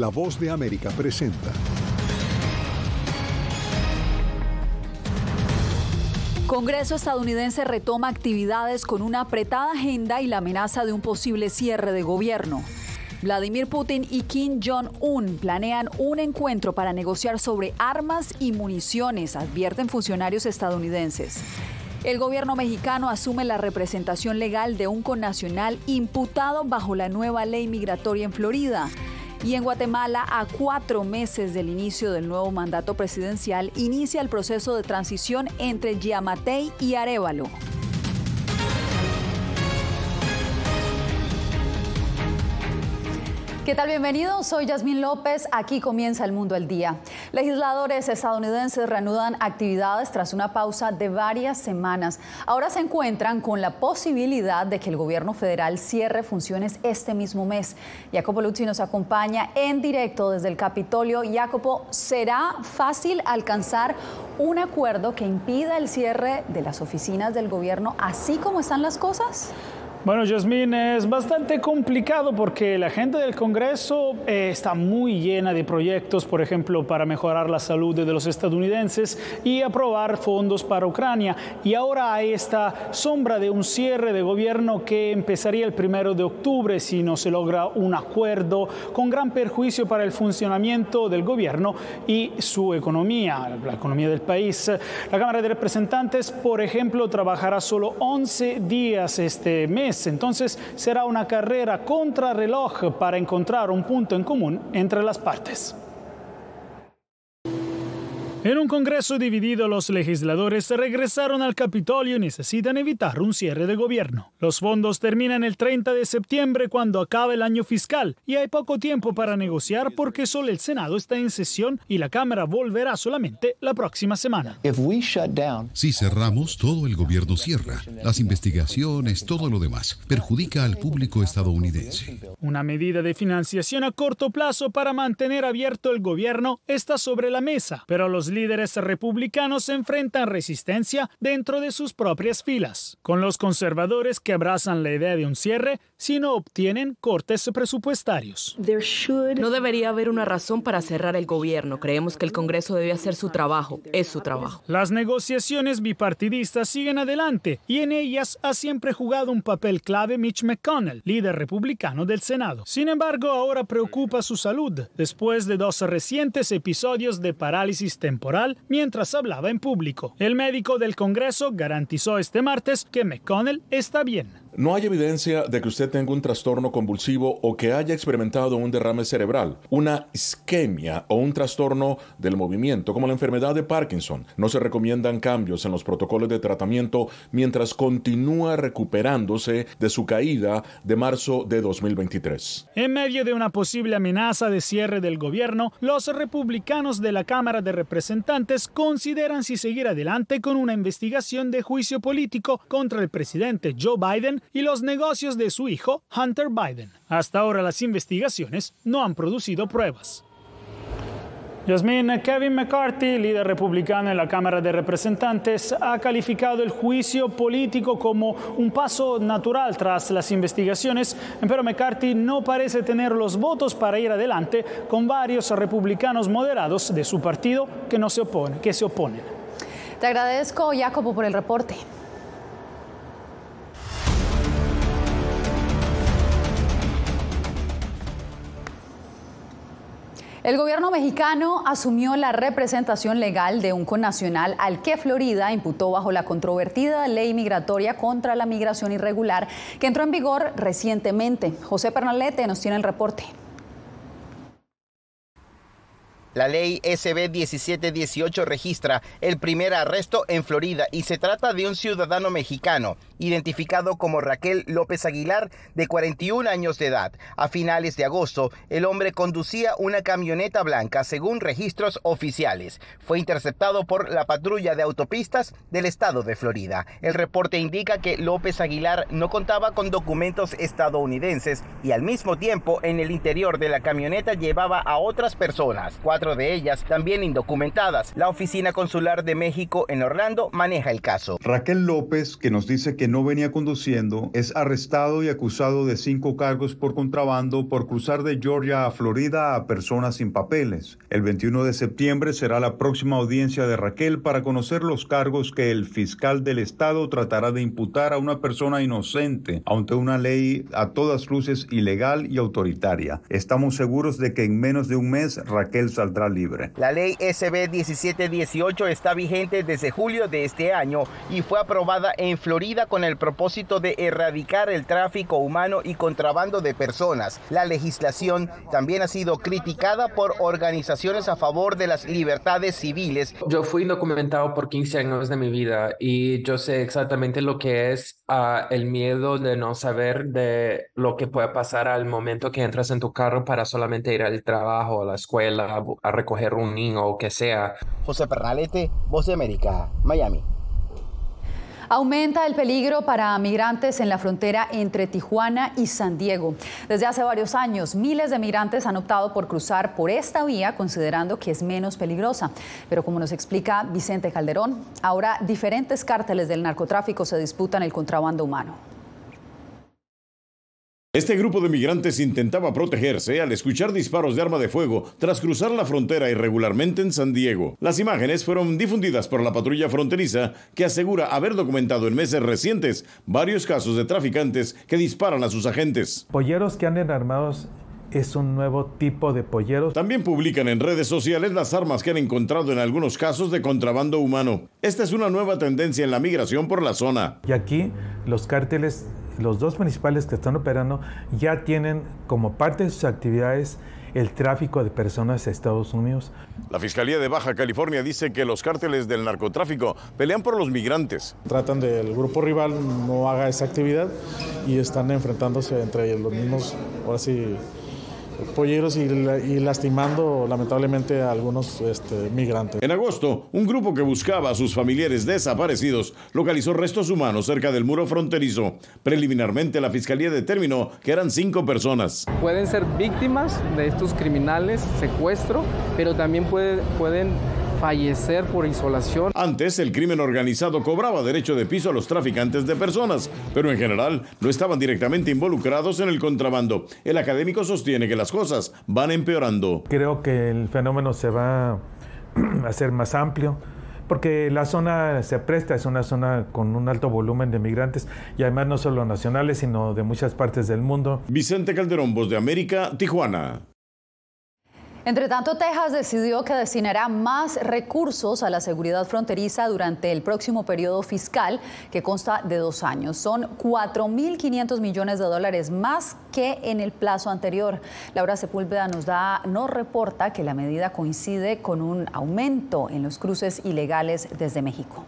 La Voz de América presenta. Congreso estadounidense retoma actividades con una apretada agenda y la amenaza de un posible cierre de gobierno. Vladimir Putin y Kim Jong-un planean un encuentro para negociar sobre armas y municiones, advierten funcionarios estadounidenses. El gobierno mexicano asume la representación legal de un connacional imputado bajo la nueva ley migratoria en Florida. Y en Guatemala, a 4 meses del inicio del nuevo mandato presidencial, inicia el proceso de transición entre Yamatei y Arévalo. ¿Qué tal? Bienvenidos, soy Yasmín López, aquí comienza El Mundo al Día. Legisladores estadounidenses reanudan actividades tras una pausa de varias semanas. Ahora se encuentran con la posibilidad de que el gobierno federal cierre funciones este mismo mes. Jacopo Luzzi nos acompaña en directo desde el Capitolio. Jacopo, ¿será fácil alcanzar un acuerdo que impida el cierre de las oficinas del gobierno así como están las cosas? Bueno, Yasmín, es bastante complicado porque la agenda del Congreso está muy llena de proyectos, por ejemplo, para mejorar la salud de los estadounidenses y aprobar fondos para Ucrania. Y ahora hay esta sombra de un cierre de gobierno que empezaría el 1 de octubre si no se logra un acuerdo, con gran perjuicio para el funcionamiento del gobierno y su economía, la economía del país. La Cámara de Representantes, por ejemplo, trabajará solo 11 días este mes. Entonces será una carrera contrarreloj para encontrar un punto en común entre las partes. En un Congreso dividido, los legisladores regresaron al Capitolio y necesitan evitar un cierre de gobierno. Los fondos terminan el 30 de septiembre cuando acaba el año fiscal y hay poco tiempo para negociar porque solo el Senado está en sesión y la Cámara volverá solamente la próxima semana. Si cerramos, todo el gobierno cierra. Las investigaciones, todo lo demás. Perjudica al público estadounidense. Una medida de financiación a corto plazo para mantener abierto el gobierno está sobre la mesa, pero los líderes republicanos enfrentan resistencia dentro de sus propias filas, con los conservadores que abrazan la idea de un cierre si no obtienen cortes presupuestarios. No debería haber una razón para cerrar el gobierno. Creemos que el Congreso debe hacer su trabajo. Es su trabajo. Las negociaciones bipartidistas siguen adelante y en ellas ha siempre jugado un papel clave Mitch McConnell, líder republicano del Senado. Sin embargo, ahora preocupa su salud después de 2 recientes episodios de parálisis temporal mientras hablaba en público. El médico del Congreso garantizó este martes que McConnell está bien. No hay evidencia de que usted tenga un trastorno convulsivo o que haya experimentado un derrame cerebral, una isquemia o un trastorno del movimiento como la enfermedad de Parkinson. No se recomiendan cambios en los protocolos de tratamiento mientras continúa recuperándose de su caída de marzo de 2023. En medio de una posible amenaza de cierre del gobierno, los republicanos de la Cámara de Representantes consideran si seguir adelante con una investigación de juicio político contra el presidente Joe Biden y los negocios de su hijo, Hunter Biden. Hasta ahora las investigaciones no han producido pruebas. Yasmín, Kevin McCarthy, líder republicano en la Cámara de Representantes, ha calificado el juicio político como un paso natural tras las investigaciones, pero McCarthy no parece tener los votos para ir adelante con varios republicanos moderados de su partido que se oponen. Te agradezco, Jacopo, por el reporte. El gobierno mexicano asumió la representación legal de un connacional al que Florida imputó bajo la controvertida ley migratoria contra la migración irregular que entró en vigor recientemente. José Pernalete nos tiene el reporte. La ley SB 1718 registra el primer arresto en Florida y se trata de un ciudadano mexicano identificado como Raquel López Aguilar, de 41 años de edad. A finales de agosto, el hombre conducía una camioneta blanca según registros oficiales. Fue interceptado por la patrulla de autopistas del estado de Florida. El reporte indica que López Aguilar no contaba con documentos estadounidenses y al mismo tiempo en el interior de la camioneta llevaba a otras personas. 4 4 de ellas también indocumentadas. La Oficina Consular de México en Orlando maneja el caso. Raquel López, que nos dice que no venía conduciendo, es arrestado y acusado de 5 cargos por contrabando por cruzar de Georgia a Florida a personas sin papeles. El 21 de septiembre será la próxima audiencia de Raquel para conocer los cargos que el fiscal del estado tratará de imputar a una persona inocente ante una ley a todas luces ilegal y autoritaria. Estamos seguros de que en menos de un mes Raquel saldrá libre. La ley SB 1718 está vigente desde julio de este año y fue aprobada en Florida con el propósito de erradicar el tráfico humano y contrabando de personas. La legislación también ha sido criticada por organizaciones a favor de las libertades civiles. Yo fui indocumentado por 15 años de mi vida y yo sé exactamente lo que es el miedo de no saber de lo que puede pasar al momento que entras en tu carro para solamente ir al trabajo, a la escuela, a recoger un niño o que sea. José Pernalete, Voz de América, Miami. Aumenta el peligro para migrantes en la frontera entre Tijuana y San Diego. Desde hace varios años, miles de migrantes han optado por cruzar por esta vía, considerando que es menos peligrosa. Pero como nos explica Vicente Calderón, ahora diferentes cárteles del narcotráfico se disputan el contrabando humano. Este grupo de migrantes intentaba protegerse al escuchar disparos de arma de fuego tras cruzar la frontera irregularmente en San Diego. Las imágenes fueron difundidas por la patrulla fronteriza, que asegura haber documentado en meses recientes varios casos de traficantes que disparan a sus agentes. Polleros que anden armados es un nuevo tipo de polleros. También publican en redes sociales las armas que han encontrado en algunos casos de contrabando humano. Esta es una nueva tendencia en la migración por la zona. Y aquí los cárteles, los dos principales que están operando, ya tienen como parte de sus actividades el tráfico de personas a Estados Unidos. La Fiscalía de Baja California dice que los cárteles del narcotráfico pelean por los migrantes. Tratan del grupo rival no haga esa actividad y están enfrentándose entre ellos, los mismos, ahora sí, polleros y lastimando lamentablemente a algunos migrantes. En agosto, un grupo que buscaba a sus familiares desaparecidos localizó restos humanos cerca del muro fronterizo. Preliminarmente, la Fiscalía determinó que eran 5 personas. Pueden ser víctimas de estos criminales, secuestro, pero también pueden fallecer por insolación. Antes, el crimen organizado cobraba derecho de piso a los traficantes de personas, pero en general no estaban directamente involucrados en el contrabando. El académico sostiene que las cosas van empeorando. Creo que el fenómeno se va a hacer más amplio, porque la zona se presta, es una zona con un alto volumen de migrantes y además no solo nacionales, sino de muchas partes del mundo. Vicente Calderón, Voz de América, Tijuana. Entre tanto, Texas decidió que destinará más recursos a la seguridad fronteriza durante el próximo periodo fiscal, que consta de 2 años. Son $4.500 millones más que en el plazo anterior. Laura Sepúlveda nos reporta que la medida coincide con un aumento en los cruces ilegales desde México.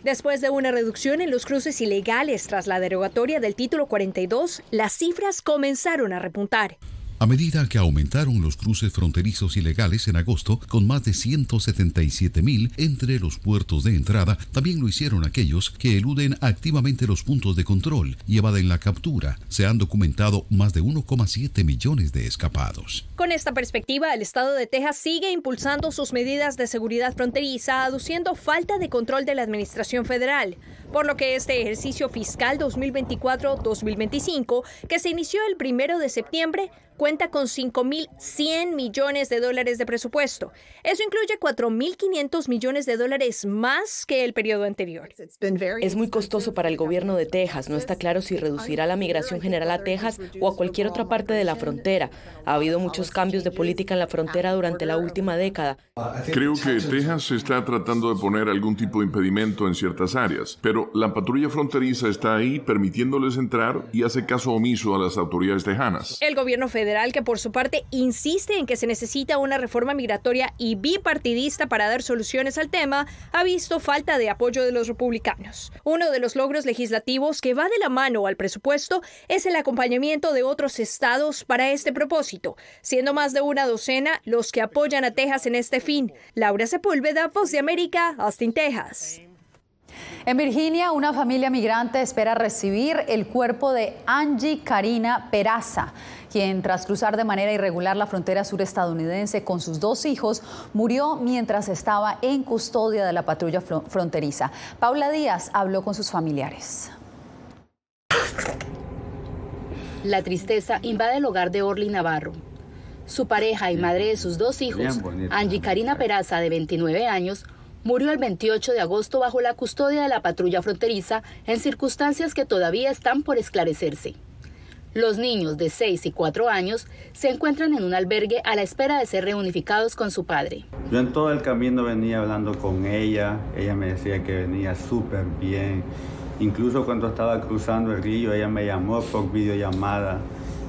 Después de una reducción en los cruces ilegales tras la derogatoria del Título 42, las cifras comenzaron a repuntar. A medida que aumentaron los cruces fronterizos ilegales en agosto, con más de 177,000 entre los puertos de entrada, también lo hicieron aquellos que eluden activamente los puntos de control y evaden la captura. Se han documentado más de 1,7 millones de escapados. Con esta perspectiva, el estado de Texas sigue impulsando sus medidas de seguridad fronteriza, aduciendo falta de control de la administración federal, por lo que este ejercicio fiscal 2024-2025, que se inició el 1 de septiembre, cuenta con $5.100 millones de presupuesto. Eso incluye $4.500 millones más que el periodo anterior. Es muy costoso para el gobierno de Texas. No está claro si reducirá la migración general a Texas o a cualquier otra parte de la frontera. Ha habido muchos cambios de política en la frontera durante la última década. Creo que Texas está tratando de poner algún tipo de impedimento en ciertas áreas, pero la patrulla fronteriza está ahí permitiéndoles entrar y hace caso omiso a las autoridades tejanas. El gobierno federal, que por su parte insiste en que se necesita una reforma migratoria y bipartidista para dar soluciones al tema, ha visto falta de apoyo de los republicanos. Uno de los logros legislativos que va de la mano al presupuesto es el acompañamiento de otros estados para este propósito, siendo más de una docena los que apoyan a Texas en este fin. Laura Sepúlveda, Voz de América, Austin, Texas. En Virginia, una familia migrante espera recibir el cuerpo de Angie Karina Peraza, quien tras cruzar de manera irregular la frontera surestadounidense con sus 2 hijos, murió mientras estaba en custodia de la patrulla fronteriza. Paula Díaz habló con sus familiares. La tristeza invade el hogar de Orly Navarro. Su pareja y madre de sus 2 hijos, Angie Karina Peraza, de 29 años, murió el 28 de agosto bajo la custodia de la patrulla fronteriza en circunstancias que todavía están por esclarecerse. Los niños de 6 y 4 años se encuentran en un albergue a la espera de ser reunificados con su padre. Yo en todo el camino venía hablando con ella me decía que venía súper bien. Incluso cuando estaba cruzando el río, ella me llamó por videollamada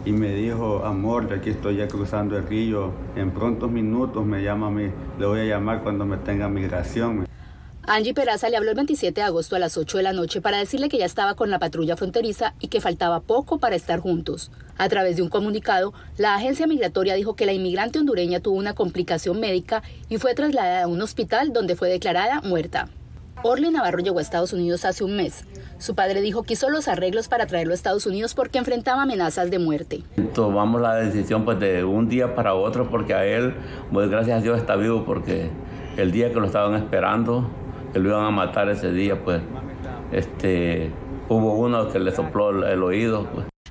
y me dijo: amor, yo aquí estoy ya cruzando el río, en prontos minutos me llama a mí, le voy a llamar cuando me tenga migración. Angie Peraza le habló el 27 de agosto a las 8 de la noche para decirle que ya estaba con la patrulla fronteriza y que faltaba poco para estar juntos. A través de un comunicado, la agencia migratoria dijo que la inmigrante hondureña tuvo una complicación médica y fue trasladada a un hospital donde fue declarada muerta. Orly Navarro llegó a Estados Unidos hace un mes. Su padre dijo que hizo los arreglos para traerlo a Estados Unidos porque enfrentaba amenazas de muerte. Tomamos la decisión de un día para otro porque a él, gracias a Dios, está vivo, porque el día que lo estaban esperando, que lo iban a matar ese día, hubo uno que le sopló el oído.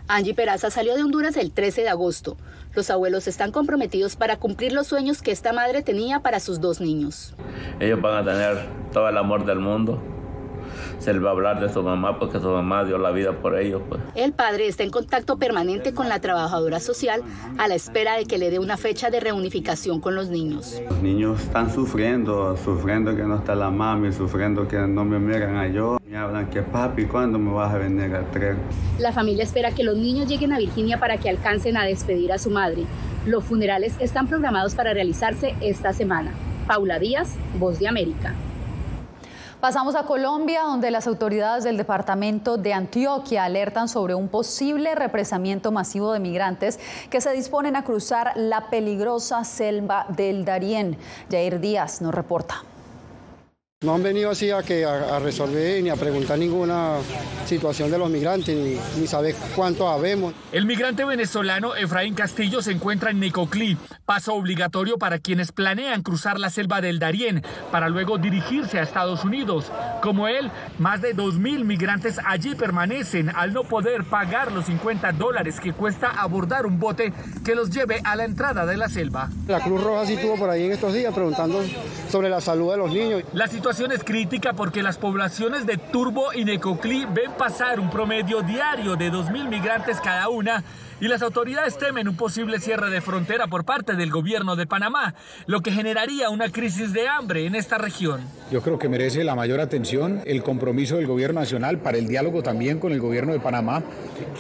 Angie Peraza salió de Honduras el 13 de agosto. Los abuelos están comprometidos para cumplir los sueños que esta madre tenía para sus 2 niños. Ellos van a tener todo el amor del mundo. Se les va a hablar de su mamá porque su mamá dio la vida por ellos. El padre está en contacto permanente con la trabajadora social a la espera de que le dé una fecha de reunificación con los niños. Los niños están sufriendo que no está la mami, sufriendo que no me miran a yo. Me hablan que papi, ¿cuándo me vas a venir a traer? La familia espera que los niños lleguen a Virginia para que alcancen a despedir a su madre. Los funerales están programados para realizarse esta semana. Paula Díaz, Voz de América. Pasamos a Colombia, donde las autoridades del departamento de Antioquia alertan sobre un posible represamiento masivo de migrantes que se disponen a cruzar la peligrosa selva del Darién. Jair Díaz nos reporta. No han venido así a resolver ni a preguntar ninguna situación de los migrantes, ni saber cuántos habemos. El migrante venezolano Efraín Castillo se encuentra en Necoclí, paso obligatorio para quienes planean cruzar la selva del Darién para luego dirigirse a Estados Unidos. Como él, más de 2.000 migrantes allí permanecen al no poder pagar los $50 que cuesta abordar un bote que los lleve a la entrada de la selva. La Cruz Roja sí estuvo por ahí en estos días preguntando sobre la salud de los niños. La situación es crítica porque las poblaciones de Turbo y Necoclí ven pasar un promedio diario de 2.000 migrantes cada una y las autoridades temen un posible cierre de frontera por parte del gobierno de Panamá, lo que generaría una crisis de hambre en esta región. Yo creo que merece la mayor atención el compromiso del gobierno nacional para el diálogo también con el gobierno de Panamá,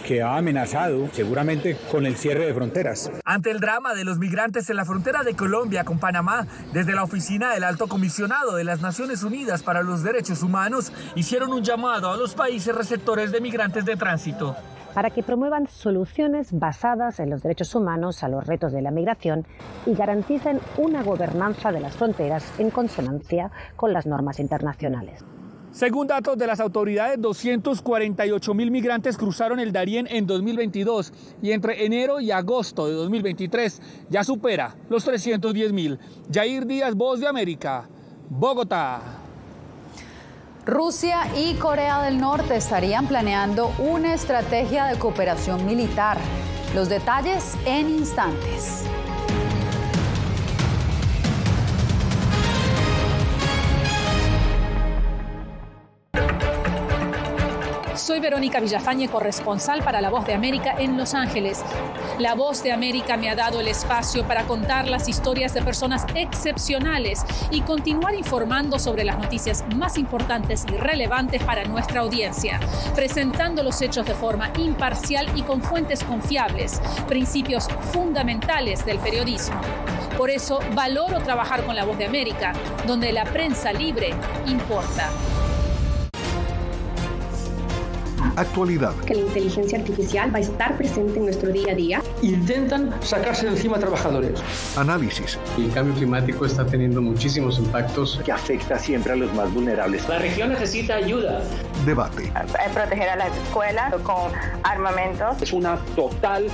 que ha amenazado seguramente con el cierre de fronteras. Ante el drama de los migrantes en la frontera de Colombia con Panamá, desde la oficina del Alto Comisionado de las Naciones Unidas para los Derechos Humanos hicieron un llamado a los países receptores de migrantes de tránsito para que promuevan soluciones basadas en los derechos humanos a los retos de la migración y garanticen una gobernanza de las fronteras en consonancia con las normas internacionales. Según datos de las autoridades, 248.000 migrantes cruzaron el Darién en 2022 y entre enero y agosto de 2023 ya supera los 310.000. Jair Díaz, Voz de América, Bogotá. Rusia y Corea del Norte estarían planeando una estrategia de cooperación militar. Los detalles en instantes. Soy Verónica Villafañe, corresponsal para La Voz de América en Los Ángeles. La Voz de América me ha dado el espacio para contar las historias de personas excepcionales y continuar informando sobre las noticias más importantes y relevantes para nuestra audiencia, presentando los hechos de forma imparcial y con fuentes confiables, principios fundamentales del periodismo. Por eso valoro trabajar con La Voz de América, donde la prensa libre importa. actualidad. Que la inteligencia artificial va a estar presente en nuestro día a día. Intentan sacarse de encima a trabajadores. Análisis. El cambio climático está teniendo muchísimos impactos que afecta siempre a los más vulnerables. La región necesita ayuda. Debate. Proteger a las escuelas con armamentos. Es una total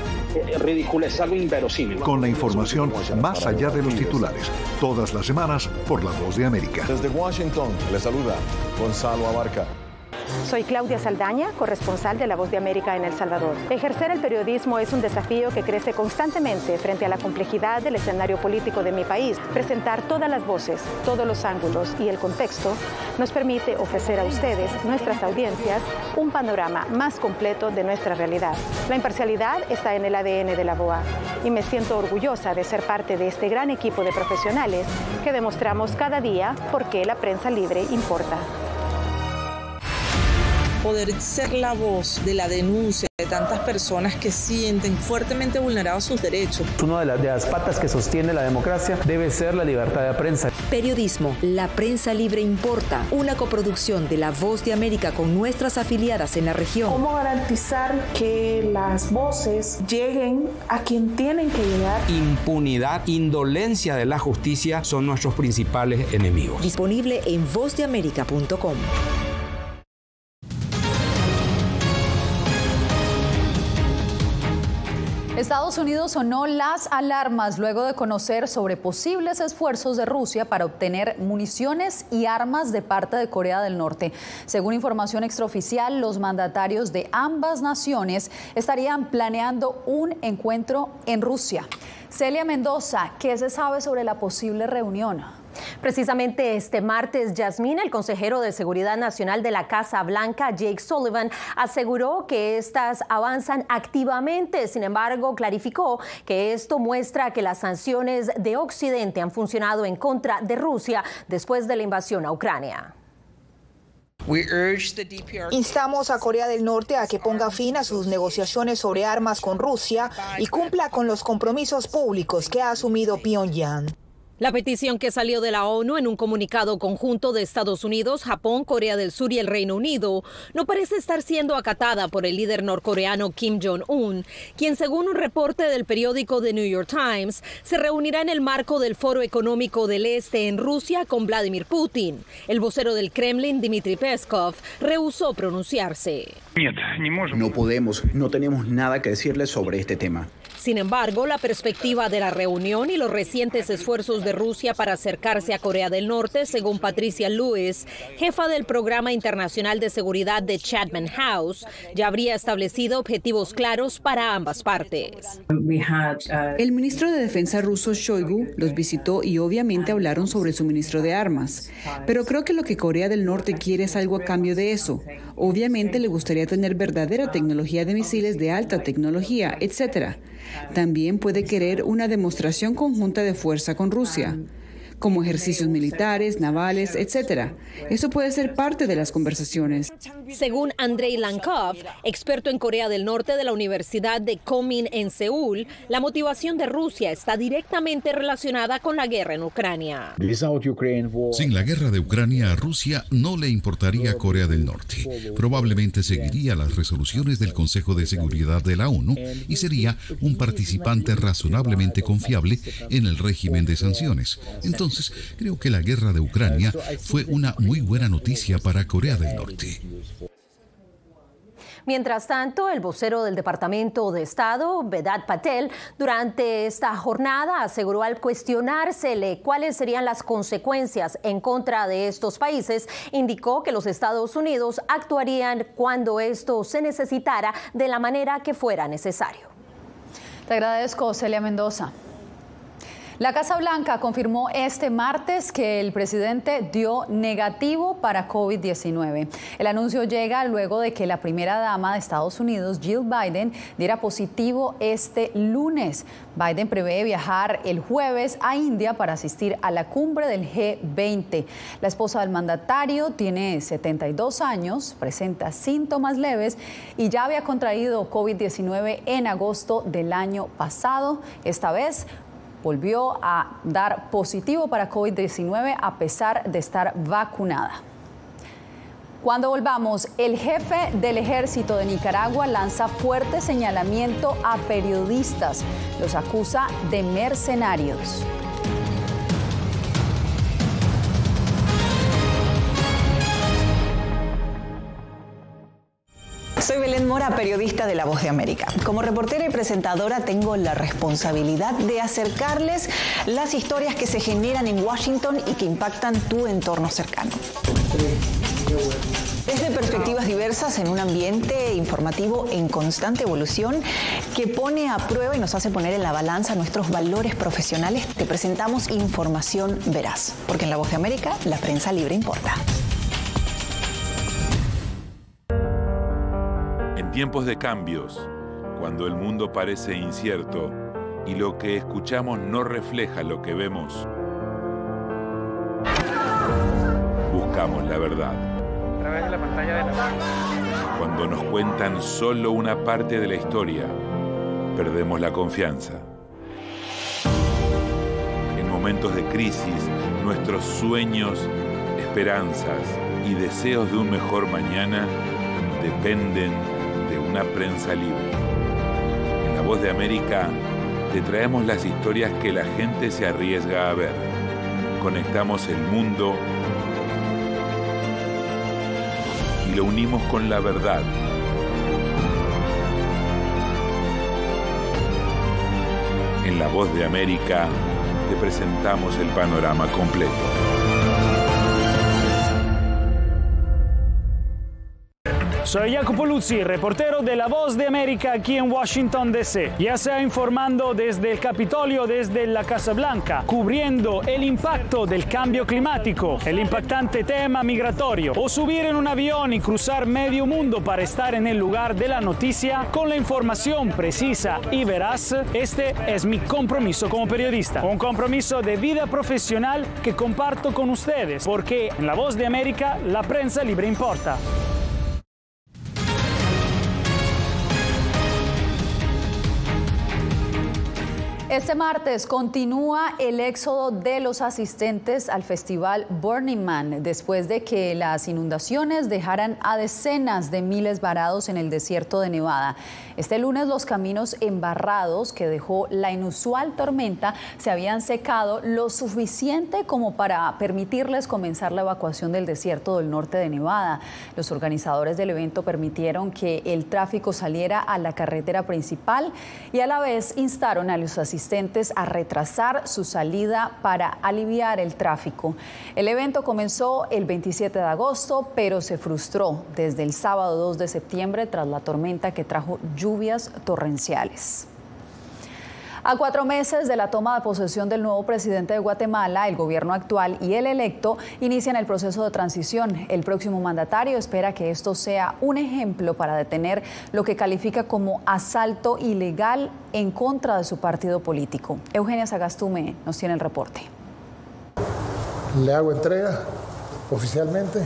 ridícula, es algo inverosímil. Con la información más allá de los titulares. Todas las semanas por La Voz de América. Desde Washington, le saluda Gonzalo Abarca. Soy Claudia Saldaña, corresponsal de La Voz de América en El Salvador. Ejercer el periodismo es un desafío que crece constantemente frente a la complejidad del escenario político de mi país. Presentar todas las voces, todos los ángulos y el contexto nos permite ofrecer a ustedes, nuestras audiencias, un panorama más completo de nuestra realidad. La imparcialidad está en el ADN de la VOA y me siento orgullosa de ser parte de este gran equipo de profesionales que demostramos cada día por qué la prensa libre importa. Poder ser la voz de la denuncia de tantas personas que sienten fuertemente vulnerados sus derechos. Una de las patas que sostiene la democracia debe ser la libertad de prensa. Periodismo, la prensa libre importa. Una coproducción de La Voz de América con nuestras afiliadas en la región. ¿Cómo garantizar que las voces lleguen a quien tienen que llegar? Impunidad, indolencia de la justicia son nuestros principales enemigos. Disponible en vozdeamerica.com. Estados Unidos sonó las alarmas luego de conocer sobre posibles esfuerzos de Rusia para obtener municiones y armas de parte de Corea del Norte. Según información extraoficial, los mandatarios de ambas naciones estarían planeando un encuentro en Rusia. Celia Mendoza, ¿qué se sabe sobre la posible reunión? Precisamente este martes, Yasmín, el consejero de Seguridad Nacional de la Casa Blanca, Jake Sullivan, aseguró que estas avanzan activamente. Sin embargo, clarificó que esto muestra que las sanciones de Occidente han funcionado en contra de Rusia después de la invasión a Ucrania. Instamos a Corea del Norte a que ponga fin a sus negociaciones sobre armas con Rusia y cumpla con los compromisos públicos que ha asumido Pyongyang. La petición que salió de la ONU en un comunicado conjunto de Estados Unidos, Japón, Corea del Sur y el Reino Unido no parece estar siendo acatada por el líder norcoreano Kim Jong-un, quien, según un reporte del periódico The New York Times, se reunirá en el marco del Foro Económico del Este en Rusia con Vladimir Putin. El vocero del Kremlin, Dmitry Peskov, rehusó pronunciarse. No tenemos nada que decirles sobre este tema. Sin embargo, la perspectiva de la reunión y los recientes esfuerzos de Rusia para acercarse a Corea del Norte, según Patricia Lewis, jefa del Programa Internacional de Seguridad de Chatham House, ya habría establecido objetivos claros para ambas partes. El ministro de Defensa ruso Shoigu los visitó y obviamente hablaron sobre el suministro de armas. Pero creo que lo que Corea del Norte quiere es algo a cambio de eso. Obviamente le gustaría tener verdadera tecnología de misiles de alta tecnología, etc. También puede querer una demostración conjunta de fuerza con Rusia, como ejercicios militares, navales, etc. Eso puede ser parte de las conversaciones. Según Andrei Lankov, experto en Corea del Norte de la Universidad de Komin en Seúl, la motivación de Rusia está directamente relacionada con la guerra en Ucrania. Sin la guerra de Ucrania, a Rusia no le importaría Corea del Norte. Probablemente seguiría las resoluciones del Consejo de Seguridad de la ONU y sería un participante razonablemente confiable en el régimen de sanciones. Entonces, creo que la guerra de Ucrania fue una muy buena noticia para Corea del Norte. Mientras tanto, el vocero del Departamento de Estado, Vedant Patel, durante esta jornada aseguró al cuestionársele cuáles serían las consecuencias en contra de estos países, indicó que los Estados Unidos actuarían cuando esto se necesitara de la manera que fuera necesario. Te agradezco, Celia Mendoza. La Casa Blanca confirmó este martes que el presidente dio negativo para COVID-19. El anuncio llega luego de que la primera dama de Estados Unidos, Jill Biden, diera positivo este lunes. Biden prevé viajar el jueves a India para asistir a la cumbre del G20. La esposa del mandatario tiene 72 años, presenta síntomas leves y ya había contraído COVID-19 en agosto del año pasado. Esta vez volvió a dar positivo para COVID-19 a pesar de estar vacunada. Cuando volvamos, el jefe del ejército de Nicaragua lanza fuerte señalamiento a periodistas. Los acusa de mercenarios. Soy Belén Mora, periodista de La Voz de América. Como reportera y presentadora tengo la responsabilidad de acercarles las historias que se generan en Washington y que impactan tu entorno cercano. Desde perspectivas diversas en un ambiente informativo en constante evolución que pone a prueba y nos hace poner en la balanza nuestros valores profesionales, te presentamos información veraz. Porque en La Voz de América, la prensa libre importa. En tiempos de cambios, cuando el mundo parece incierto y lo que escuchamos no refleja lo que vemos, buscamos la verdad. A través de la pantalla de la... Cuando nos cuentan solo una parte de la historia, perdemos la confianza. En momentos de crisis, nuestros sueños, esperanzas y deseos de un mejor mañana dependen de una prensa libre. En La Voz de América te traemos las historias que la gente se arriesga a ver. Conectamos el mundo y lo unimos con la verdad. En La Voz de América te presentamos el panorama completo. Soy Jacopo Luzzi, reportero de La Voz de América aquí en Washington, D.C. Ya sea informando desde el Capitolio, desde la Casa Blanca, cubriendo el impacto del cambio climático, el impactante tema migratorio, o subir en un avión y cruzar medio mundo para estar en el lugar de la noticia con la información precisa y veraz, este es mi compromiso como periodista. Un compromiso de vida profesional que comparto con ustedes, porque en La Voz de América la prensa libre importa. Este martes continúa el éxodo de los asistentes al festival Burning Man después de que las inundaciones dejaran a decenas de miles varados en el desierto de Nevada. Este lunes los caminos embarrados que dejó la inusual tormenta se habían secado lo suficiente como para permitirles comenzar la evacuación del desierto del norte de Nevada. Los organizadores del evento permitieron que el tráfico saliera a la carretera principal y a la vez instaron a los asistentes a retrasar su salida para aliviar el tráfico. El evento comenzó el 27 de agosto, pero se frustró desde el sábado 2 de septiembre tras la tormenta que trajo lluvias torrenciales. A 4 meses de la toma de posesión del nuevo presidente de Guatemala, el gobierno actual y el electo inician el proceso de transición. El próximo mandatario espera que esto sea un ejemplo para detener lo que califica como asalto ilegal en contra de su partido político. Eugenia Sagastume nos tiene el reporte. Le hago entrega oficialmente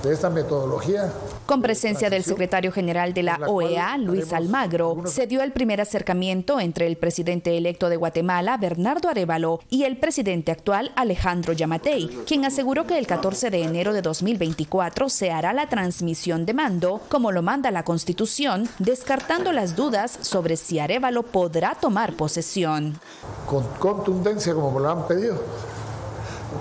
de esta metodología. Con presencia del secretario general de la OEA, Luis Almagro, se dio el primer acercamiento entre el presidente electo de Guatemala, Bernardo Arévalo, y el presidente actual, Alejandro Yamatei, quien aseguró que el 14 de enero de 2024 se hará la transmisión de mando, como lo manda la Constitución, descartando las dudas sobre si Arévalo podrá tomar posesión. Con contundencia, como me lo han pedido,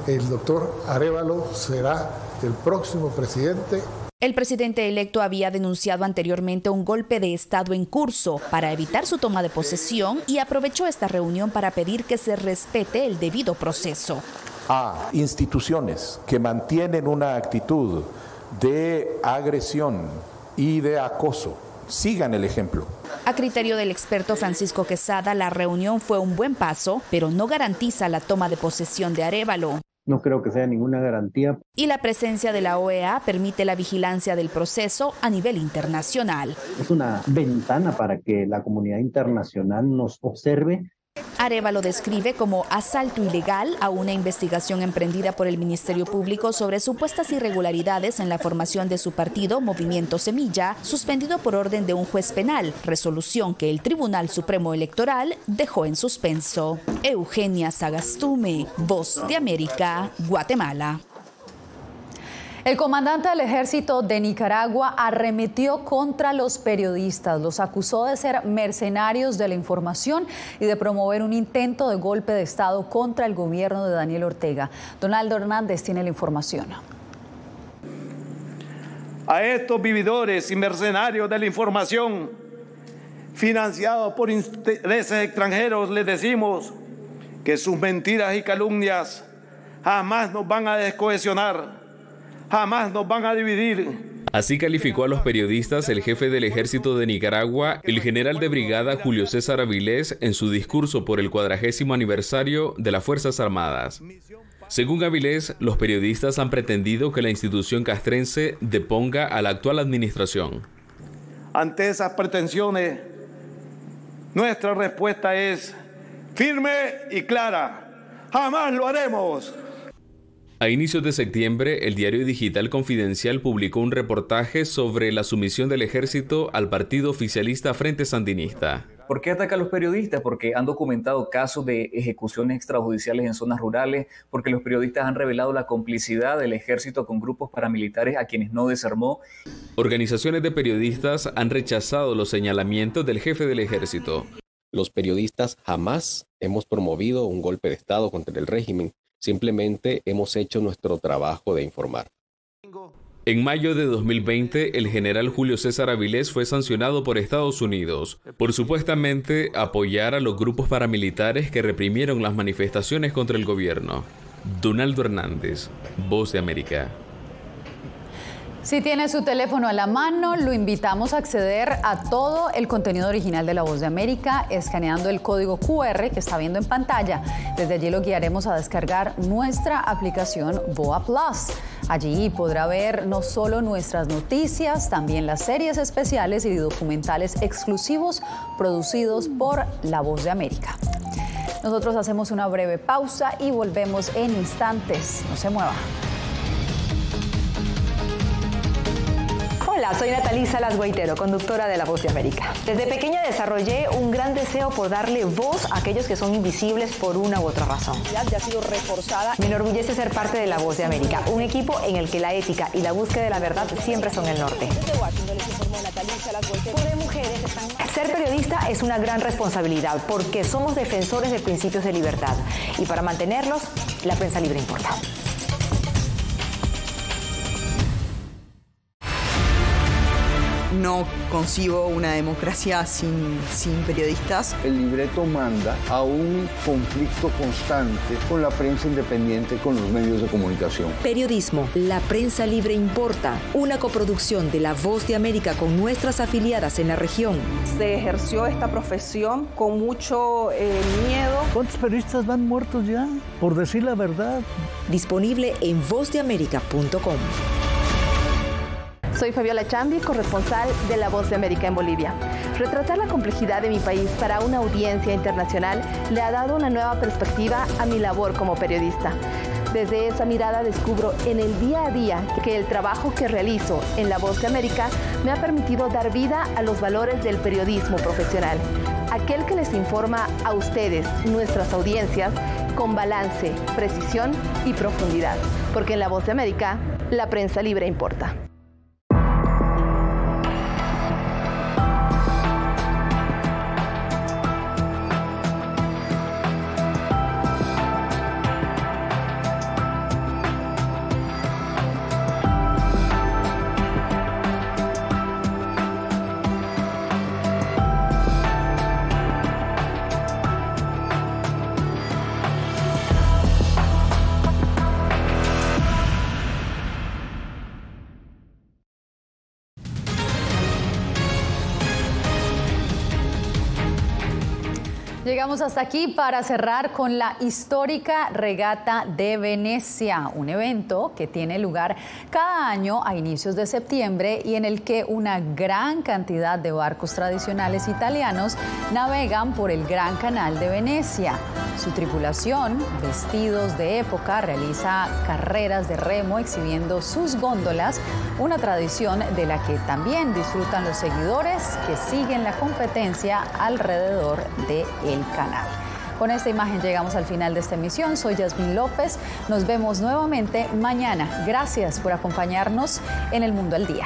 el doctor Arévalo será el próximo presidente. El presidente electo había denunciado anteriormente un golpe de Estado en curso para evitar su toma de posesión y aprovechó esta reunión para pedir que se respete el debido proceso. A instituciones que mantienen una actitud de agresión y de acoso, sigan el ejemplo. A criterio del experto Francisco Quesada, la reunión fue un buen paso, pero no garantiza la toma de posesión de Arévalo. No creo que sea ninguna garantía. Y la presencia de la OEA permite la vigilancia del proceso a nivel internacional. Es una ventana para que la comunidad internacional nos observe. Arévalo describe como asalto ilegal a una investigación emprendida por el Ministerio Público sobre supuestas irregularidades en la formación de su partido Movimiento Semilla, suspendido por orden de un juez penal, resolución que el Tribunal Supremo Electoral dejó en suspenso. Eugenia Sagastume, Voz de América, Guatemala. El comandante del ejército de Nicaragua arremetió contra los periodistas, los acusó de ser mercenarios de la información y de promover un intento de golpe de Estado contra el gobierno de Daniel Ortega. Donaldo Hernández tiene la información. A estos vividores y mercenarios de la información, financiados por intereses extranjeros, les decimos que sus mentiras y calumnias jamás nos van a descohesionar. Jamás nos van a dividir. Así calificó a los periodistas el jefe del ejército de Nicaragua, el general de brigada Julio César Avilés, en su discurso por el 40º aniversario de las Fuerzas Armadas. Según Avilés, los periodistas han pretendido que la institución castrense deponga a la actual administración. Ante esas pretensiones, nuestra respuesta es firme y clara. ¡Jamás lo haremos! A inicios de septiembre, el diario digital Confidencial publicó un reportaje sobre la sumisión del ejército al partido oficialista Frente Sandinista. ¿Por qué ataca a los periodistas? Porque han documentado casos de ejecuciones extrajudiciales en zonas rurales, porque los periodistas han revelado la complicidad del ejército con grupos paramilitares a quienes no desarmó. Organizaciones de periodistas han rechazado los señalamientos del jefe del ejército. Los periodistas jamás hemos promovido un golpe de Estado contra el régimen. Simplemente hemos hecho nuestro trabajo de informar. En mayo de 2020, el general Julio César Avilés fue sancionado por Estados Unidos por supuestamente apoyar a los grupos paramilitares que reprimieron las manifestaciones contra el gobierno. Donaldo Hernández, Voz de América. Si tiene su teléfono a la mano, lo invitamos a acceder a todo el contenido original de La Voz de América escaneando el código QR que está viendo en pantalla. Desde allí lo guiaremos a descargar nuestra aplicación VOA Plus. Allí podrá ver no solo nuestras noticias, también las series especiales y documentales exclusivos producidos por La Voz de América. Nosotros hacemos una breve pausa y volvemos en instantes. No se mueva. Hola, soy Natalí Salas Guaitero, conductora de La Voz de América. Desde pequeña desarrollé un gran deseo por darle voz a aquellos que son invisibles por una u otra razón. Ya ha sido reforzada. Me enorgullece ser parte de La Voz de América, un equipo en el que la ética y la búsqueda de la verdad siempre son el norte. Ser periodista es una gran responsabilidad porque somos defensores de principios de libertad y para mantenerlos, la prensa libre importa. No concibo una democracia sin periodistas. El libreto manda a un conflicto constante con la prensa independiente, con los medios de comunicación. Periodismo, la prensa libre importa. Una coproducción de La Voz de América con nuestras afiliadas en la región. Se ejerció esta profesión con mucho miedo. ¿Cuántos periodistas van muertos ya por decir la verdad? Disponible en vozdeamerica.com. Soy Fabiola Chambi, corresponsal de La Voz de América en Bolivia. Retratar la complejidad de mi país para una audiencia internacional le ha dado una nueva perspectiva a mi labor como periodista. Desde esa mirada descubro en el día a día que el trabajo que realizo en La Voz de América me ha permitido dar vida a los valores del periodismo profesional. Aquel que les informa a ustedes, nuestras audiencias, con balance, precisión y profundidad. Porque en La Voz de América, la prensa libre importa. Llegamos hasta aquí para cerrar con la histórica Regata de Venecia, un evento que tiene lugar cada año a inicios de septiembre y en el que una gran cantidad de barcos tradicionales italianos navegan por el Gran Canal de Venecia. Su tripulación, vestidos de época, realiza carreras de remo exhibiendo sus góndolas, una tradición de la que también disfrutan los seguidores que siguen la competencia alrededor del canal. Con esta imagen llegamos al final de esta emisión. Soy Yasmín López. Nos vemos nuevamente mañana. Gracias por acompañarnos en El Mundo al Día.